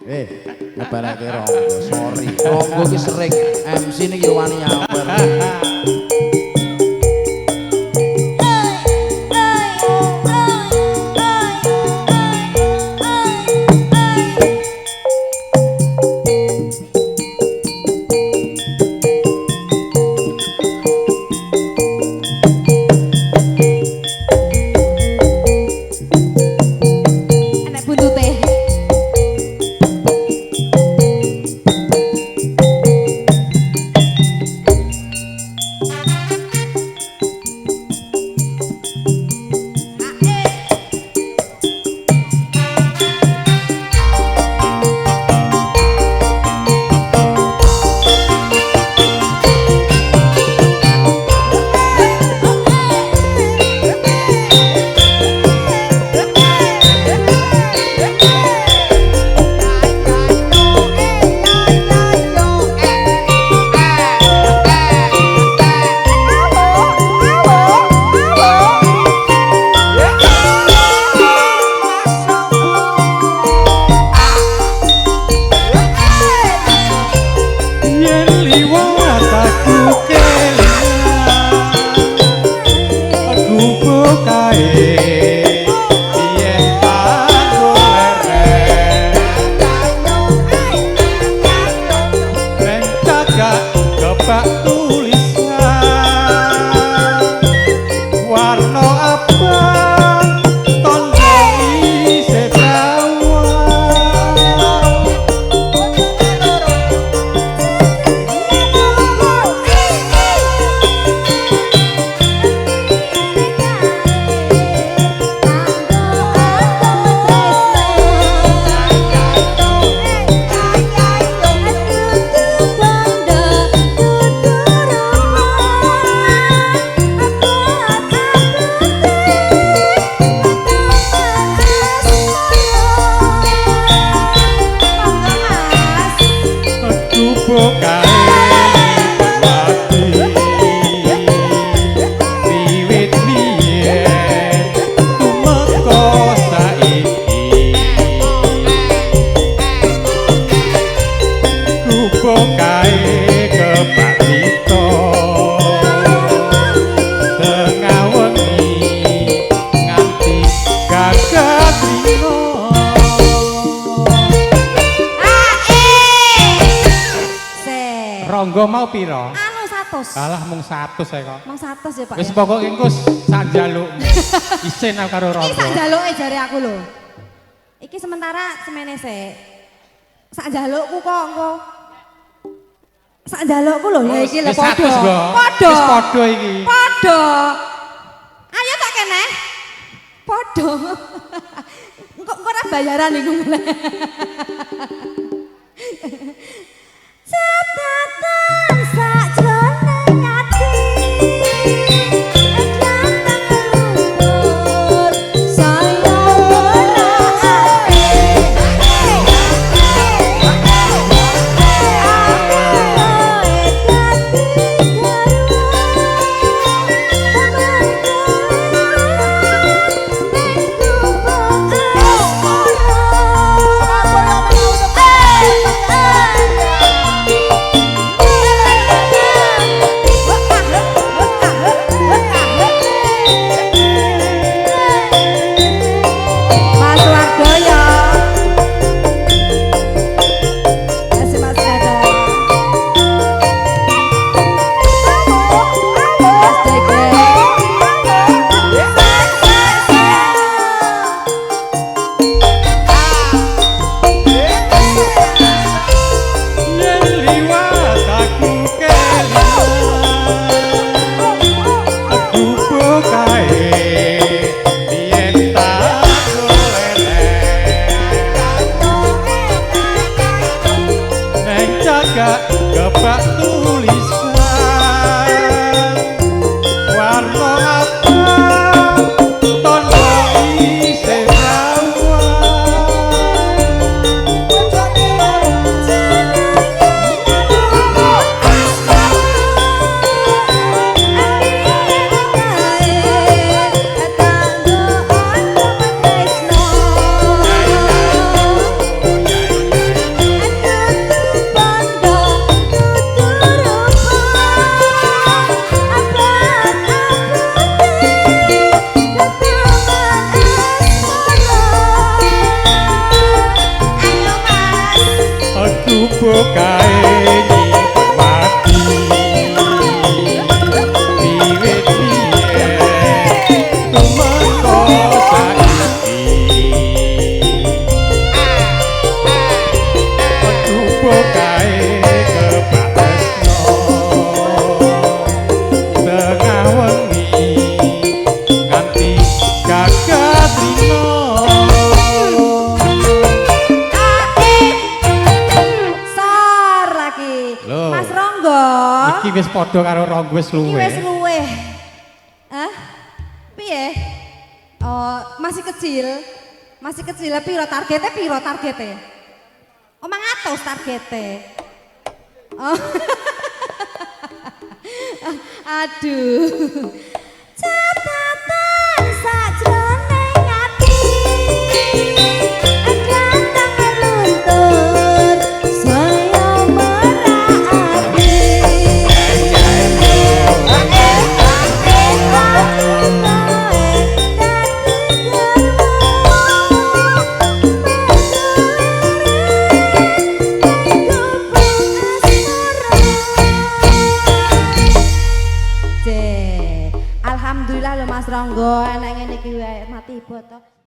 ngebalake Ronggo, sorry. Ronggo ki sering MC niki wani nyamper. Ronggo mau piro? Anu 100. Alah mung 100 ae kok. Mung 100 ya, Pak. Wis ya? pokoke engko sak njalukmu. Isin aku karo Ronggo. Iki sak njaluke jare aku lho. Iki sementara semene sik. Sak njalukku kok engko. Sak njalukku lho ya iki lho padha. Padha. Wis padha iki. Padha. Ayo tak kene. Padha. Engko ora bayaran iku mulai. Catatan sakjroning ati Gebak tulisan warna abang tondo isih kae nyimpen mati wiwit biyen tumeka saiki tupo kae kepatesno tengah wengi nganti gagat rino Sor lagi. Loh. Mas Ronggo. iki wis padha karo Ronggo wis Iki luwe wis luweh. Hah? Piye? Oh, masih kecil. Masih kecil, piro targetnya piro targetnya? Oh, 100 targetnya. Oh. Aduh. Catatan sajroning ati. Ganteng luntur saya merati. Alhamdulillah lo Mas Ronggo enak ngene iki wae mati boto.